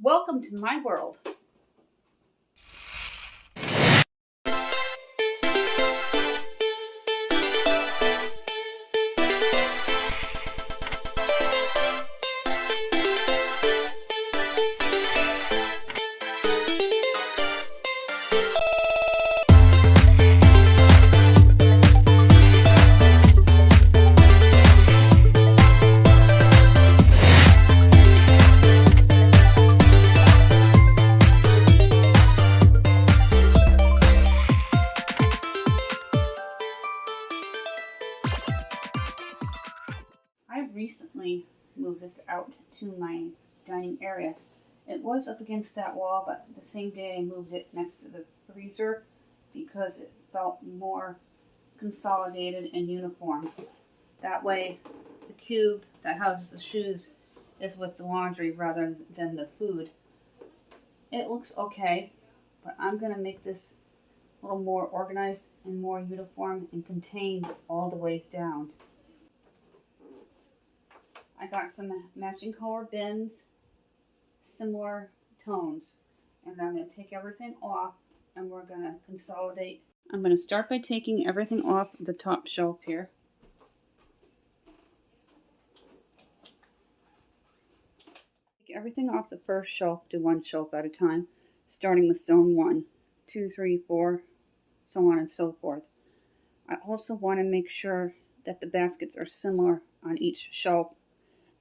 Welcome to my world. I recently moved this out to my dining area. It was up against that wall, but the same day I moved it next to the freezer because it felt more consolidated and uniform. That way, the cube that houses the shoes is with the laundry rather than the food. It looks okay, but I'm going to make this a little more organized and more uniform and contained all the way down. I got some matching color bins, similar tones, and I'm going to take everything off and we're going to consolidate. I'm going to start by taking everything off the top shelf here. Take everything off the first shelf to one shelf at a time, starting with zone 1, 2, 3, 4, so on and so forth. I also want to make sure that the baskets are similar on each shelf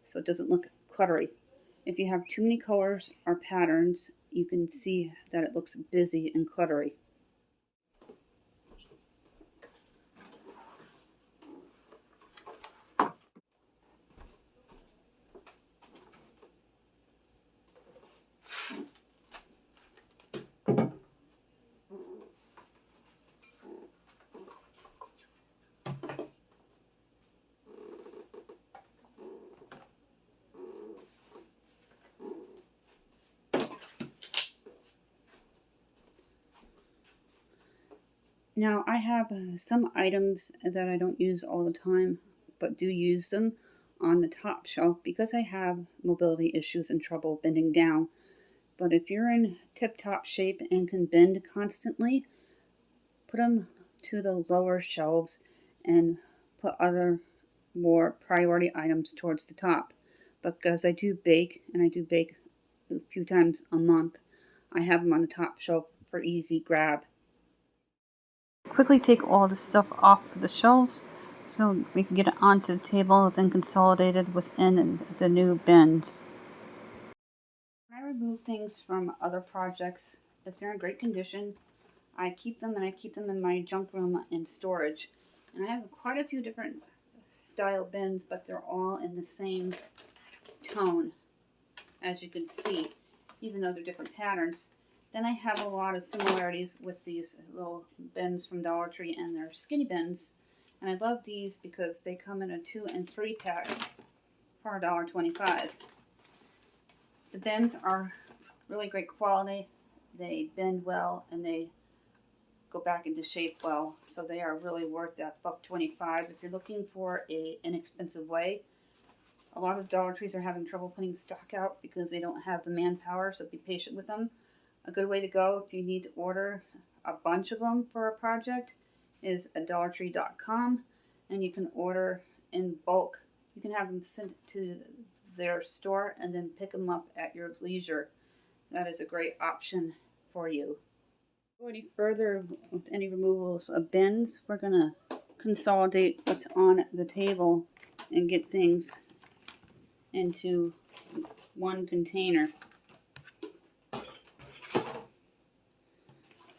so it doesn't look cluttery. If you have too many colors or patterns, you can see that it looks busy and cluttery. Now I have some items that I don't use all the time, but do use them on the top shelf because I have mobility issues and trouble bending down. But if you're in tip-top shape and can bend constantly, put them to the lower shelves and put other more priority items towards the top. Because I do bake, and I do bake a few times a month, I have them on the top shelf for easy grab. Quickly take all the stuff off the shelves so we can get it onto the table, then consolidated within the new bins. When I remove things from other projects, if they're in great condition, I keep them, and I keep them in my junk room in storage. And I have quite a few different style bins, but they're all in the same tone, as you can see, even though they're different patterns. Then I have a lot of similarities with these little bins from Dollar Tree, and they're skinny bins. And I love these because they come in a 2 and 3 pack for $1.25. The bins are really great quality. They bend well and they go back into shape well. So they are really worth that $1.25 if you're looking for an inexpensive way. A lot of Dollar Trees are having trouble putting stock out because they don't have the manpower, so be patient with them. A good way to go if you need to order a bunch of them for a project is dollartree.com, and you can order in bulk. You can have them sent to their store and then pick them up at your leisure. That is a great option for you. Go any further with any removals of bins, we're going to consolidate what's on the table and get things into one container.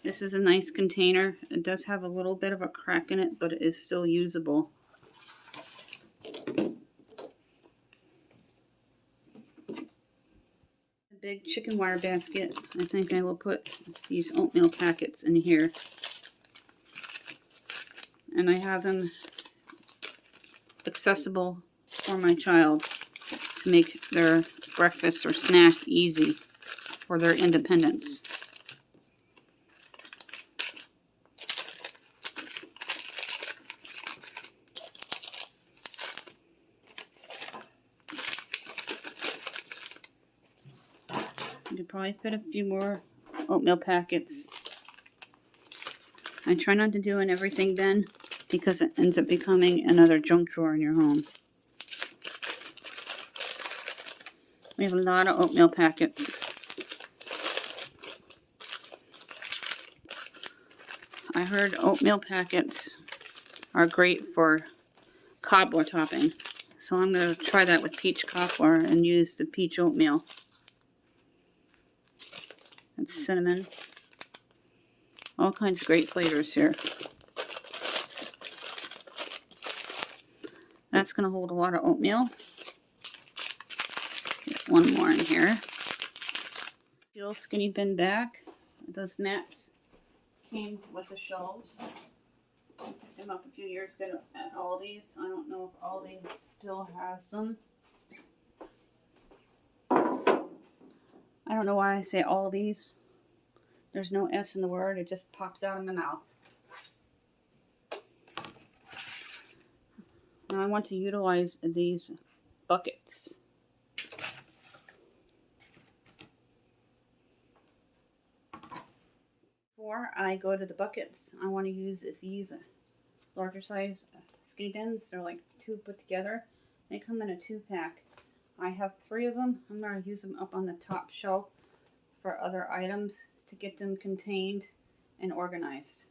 This is a nice container. It does have a little bit of a crack in it, but it is still usable. A big chicken wire basket. I think I will put these oatmeal packets in here. And I have them accessible for my child to make their breakfast or snack easy for their independence. You could probably fit a few more oatmeal packets. I try not to do an everything bin because it ends up becoming another junk drawer in your home. We have a lot of oatmeal packets. I heard oatmeal packets are great for cobbler topping. So I'm going to try that with peach cobbler and use the peach oatmeal. And cinnamon. All kinds of great flavors here. That's going to hold a lot of oatmeal. Get one more in here. Peel skinny bin back. Those mats came with the shelves. I picked them up a few years ago at Aldi's. I don't know if Aldi's still has them. I don't know why I say Aldi's. There's no S in the word. It just pops out of my mouth. Now I want to utilize these buckets. Before I go to the buckets, I want to use these larger size skinny bins. They're like 2 put together. They come in a 2-pack. I have 3 of them. I'm going to use them up on the top shelf for other items to get them contained and organized.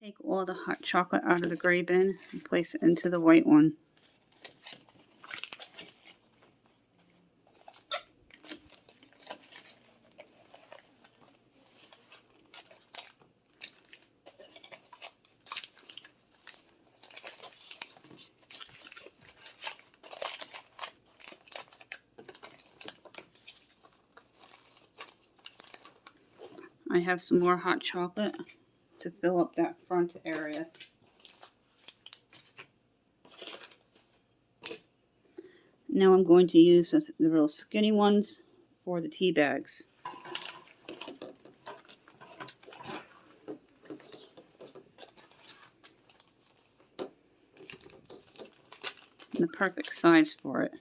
Take all the hot chocolate out of the gray bin and place it into the white one. I have some more hot chocolate to fill up that front area. Now I'm going to use the real skinny ones for the tea bags. The perfect size for it.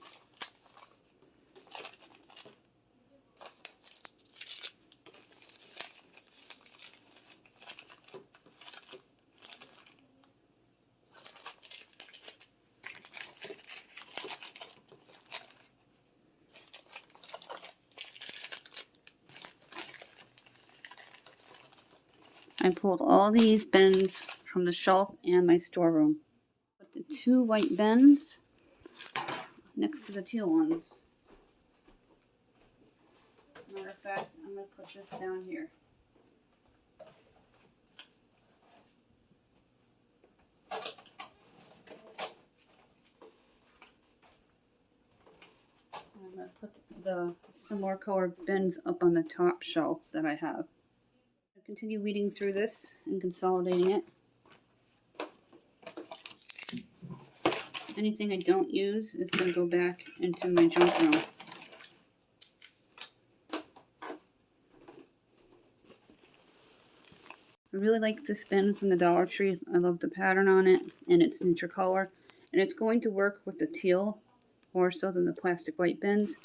I pulled all these bins from the shelf and my storeroom. Put the 2 white bins next to the teal ones. Matter of fact, I'm going to put this down here. I'm going to put the similar colored bins up on the top shelf that I have. I'll continue weeding through this and consolidating it. Anything I don't use is going to go back into my junk room. I really like this bin from the Dollar Tree. I love the pattern on it, and it's neutral color. And it's going to work with the teal more so than the plastic white bins.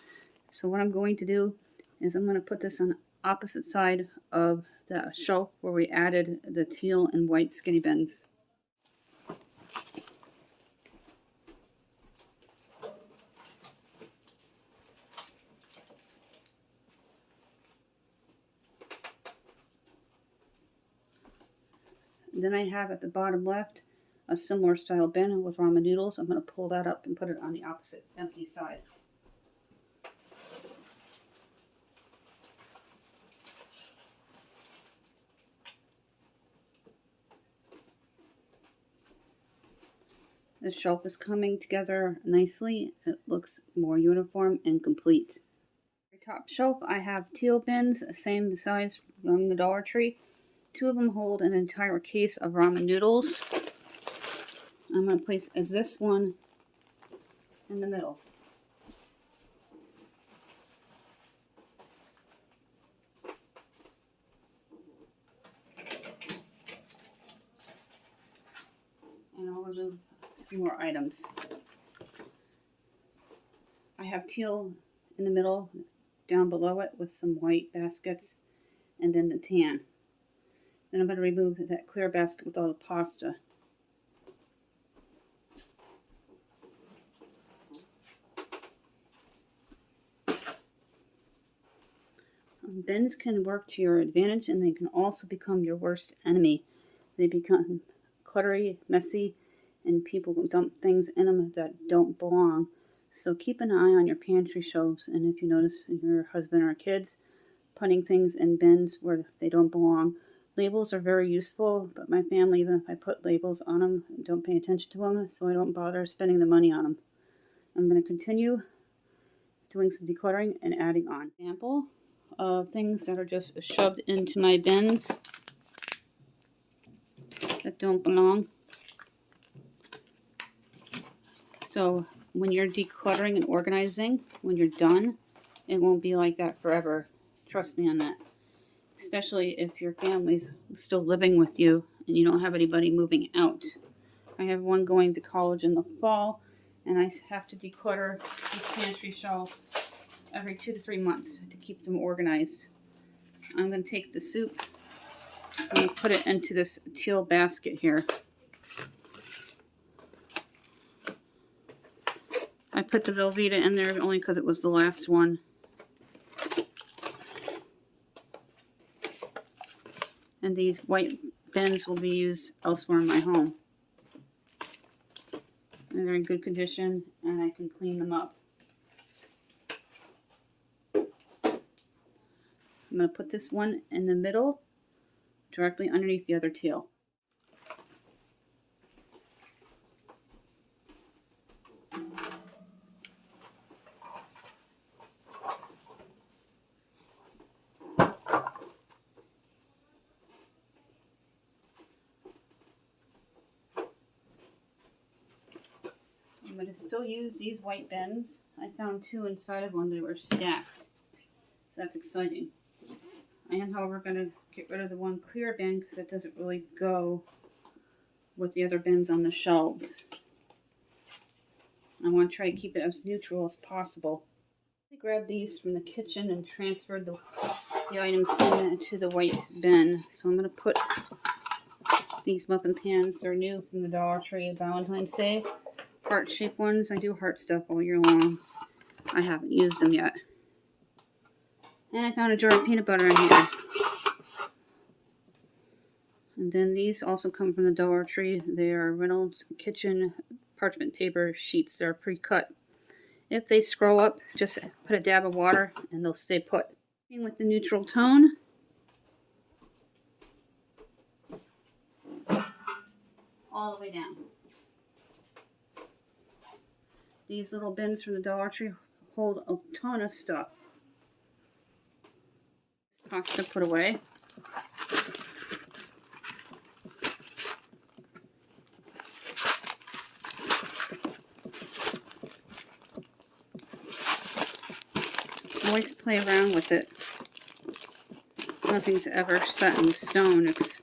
So what I'm going to do is I'm going to put this on the opposite side of the shelf where we added the teal and white skinny bins. Then I have at the bottom left a similar style bin with ramen noodles. I'm going to pull that up and put it on the opposite empty side. The shelf is coming together nicely. It looks more uniform and complete. The top shelf I have teal bins, same size from the Dollar Tree. 2 of them hold an entire case of ramen noodles. I'm going to place this one in the middle. And I'll remove some more items. I have teal in the middle down below it with some white baskets, and then the tan. Then I'm going to remove that clear basket with all the pasta. Bins can work to your advantage, and they can also become your worst enemy. They become cluttery, messy, and people dump things in them that don't belong. So keep an eye on your pantry shelves, and if you notice your husband or kids putting things in bins where they don't belong, labels are very useful, but my family, even if I put labels on them, don't pay attention to them, so I don't bother spending the money on them. I'm going to continue doing some decluttering and adding on. Example of things that are just shoved into my bins that don't belong. So when you're decluttering and organizing, when you're done, it won't be like that forever. Trust me on that. Especially if your family's still living with you and you don't have anybody moving out. I have one going to college in the fall, and I have to declutter these pantry shelves every 2 to 3 months to keep them organized. I'm going to take the soup and put it into this teal basket here. I put the Velveeta in there only because it was the last one. And these white bins will be used elsewhere in my home. And they're in good condition, and I can clean them up. I'm going to put this one in the middle, directly underneath the other teal. I'm going to still use these white bins. I found 2 inside of one that were stacked. So that's exciting. I am, however, going to get rid of the one clear bin because it doesn't really go with the other bins on the shelves. I want to try to keep it as neutral as possible. I grabbed these from the kitchen and transferred the items into the white bin. So I'm going to put these muffin pans. They're new from the Dollar Tree Valentine's Day. Heart-shaped ones. I do heart stuff all year long. I haven't used them yet. And I found a jar of peanut butter in here. And then these also come from the Dollar Tree. They are Reynolds Kitchen parchment paper sheets. They're pre-cut. If they scroll up, just put a dab of water and they'll stay put. With the neutral tone, all the way down. These little bins from the Dollar Tree hold a ton of stuff. Pasta put away. Always play around with it. Nothing's ever set in stone. It's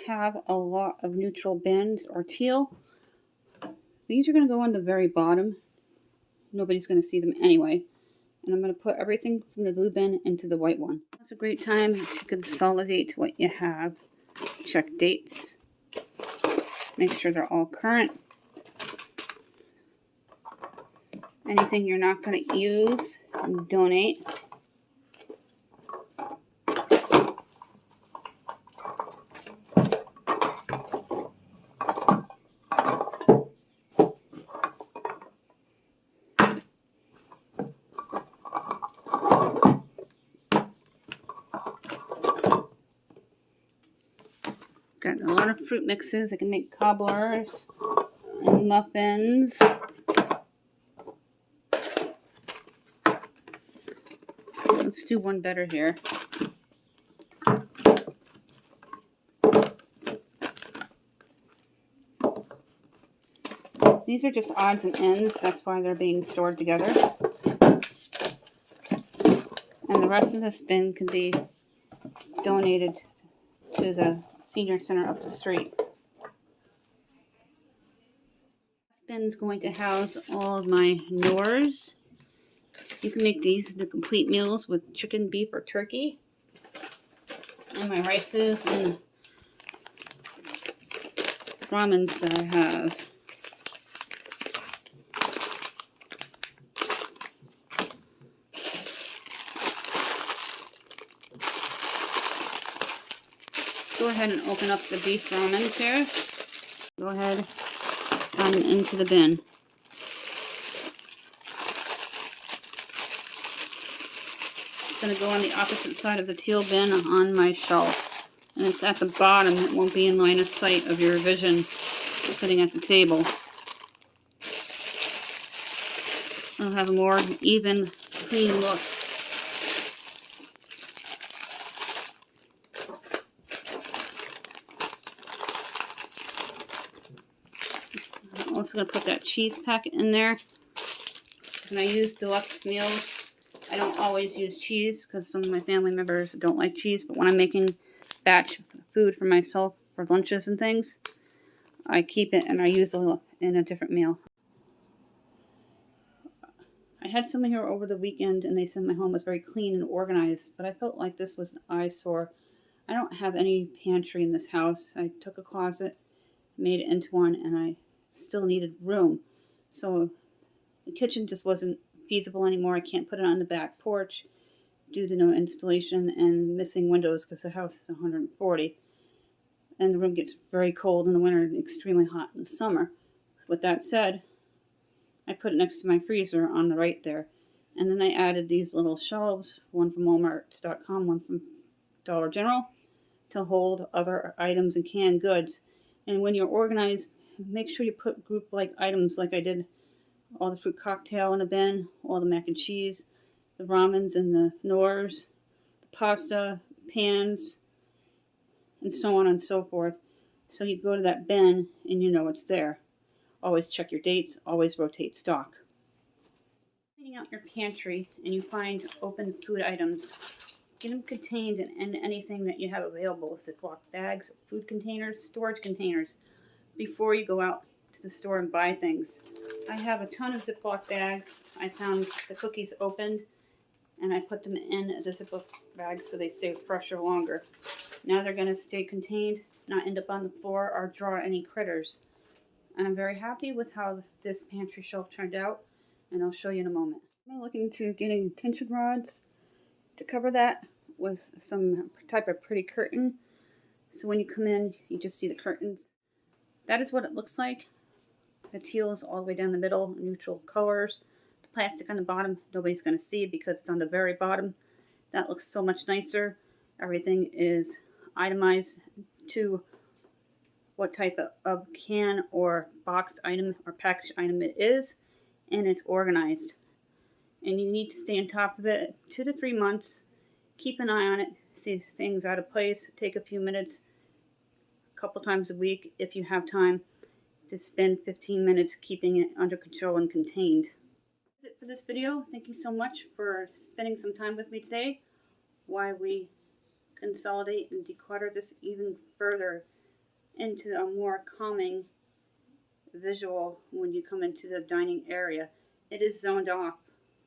have a lot of neutral bins or teal. These are going to go on the very bottom. Nobody's going to see them anyway. And I'm going to put everything from the blue bin into the white one. It's a great time to consolidate what you have. Check dates. Make sure they're all current. Anything you're not going to use, donate. Got a lot of fruit mixes. I can make cobblers and muffins. Let's do one better here. These are just odds and ends, that's why they're being stored together. And the rest of this bin can be donated to the senior center up the street. This bin is going to house all of my Knorrs. You can make these into complete meals with chicken, beef, or turkey. And my rices and ramens that I have. Go ahead and open up the beef ramens here. Go ahead and into the bin. It's going to go on the opposite side of the teal bin on my shelf. And it's at the bottom. It won't be in line of sight of your vision sitting at the table. It'll have a more even, clean look. I'm also going to put that cheese packet in there. When I use deluxe meals, I don't always use cheese because some of my family members don't like cheese, but when I'm making batch food for myself for lunches and things, I keep it and I use it in a different meal. I had someone here over the weekend and they said my home was very clean and organized, but I felt like this was an eyesore. I don't have any pantry in this house. I took a closet, made it into one, and I still needed room. So the kitchen just wasn't feasible anymore. I can't put it on the back porch due to no installation and missing windows because the house is 140. And the room gets very cold in the winter and extremely hot in the summer. With that said, I put it next to my freezer on the right there. And then I added these little shelves, one from Walmart.com, one from Dollar General, to hold other items and canned goods. And when you're organized, make sure you put group-like items like I did. All the fruit cocktail in a bin, all the mac and cheese, the ramens and the Knorrs, the pasta, pans, and so on and so forth. So you go to that bin and you know it's there. Always check your dates, always rotate stock. Cleaning out your pantry and you find open food items, get them contained in anything that you have available, Ziploc bags, food containers, storage containers, before you go out to the store and buy things. I have a ton of Ziploc bags. I found the cookies opened and I put them in the Ziploc bag so they stay fresher longer. Now they're going to stay contained, not end up on the floor or draw any critters. And I'm very happy with how this pantry shelf turned out, and I'll show you in a moment. I'm looking to getting tension rods to cover that with some type of pretty curtain. So when you come in, you just see the curtains. That is what it looks like. The teal is all the way down the middle, neutral colors. The plastic on the bottom, nobody's going to see because it's on the very bottom. That looks so much nicer. Everything is itemized to what type of can or boxed item or packaged item it is, and it's organized. And you need to stay on top of it 2 to 3 months. Keep an eye on it. See things out of place. Take a few minutes, a couple times a week if you have time, to spend 15 minutes keeping it under control and contained. That's it for this video. Thank you so much for spending some time with me today while we consolidate and declutter this even further into a more calming visual when you come into the dining area. It is zoned off.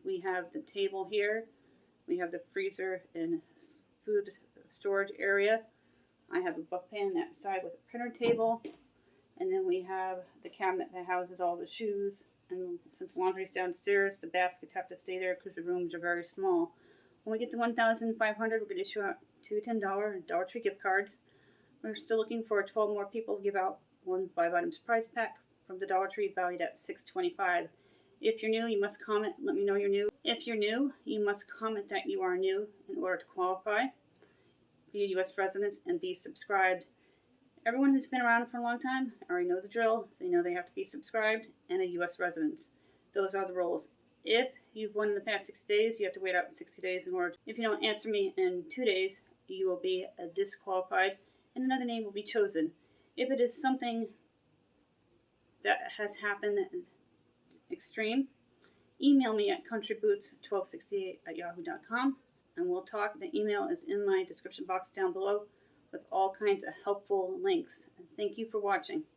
We have the table here. We have the freezer and food storage area. I have a buffet on that side with a printer table. And then we have the cabinet that houses all the shoes. And since laundry's downstairs, the baskets have to stay there because the rooms are very small. When we get to 1,500, we're going to issue out 2 $10 Dollar Tree gift cards. We're still looking for 12 more people to give out one 5-item surprise pack from the Dollar Tree valued at $6.25. If you're new, you must comment. Let me know you're new. If you're new, you must comment that you are new in order to qualify. Be a U.S. resident and be subscribed. Everyone who's been around for a long time already know the drill. They know they have to be subscribed and a U.S. resident. Those are the rules. If you've won in the past 6 days, you have to wait out 60 days in order. If you don't answer me in 2 days, you will be disqualified and another name will be chosen. If it is something that has happened extreme, email me at countryboots1268@yahoo.com and we'll talk. The email is in my description box down below with all kinds of helpful links. Thank you for watching.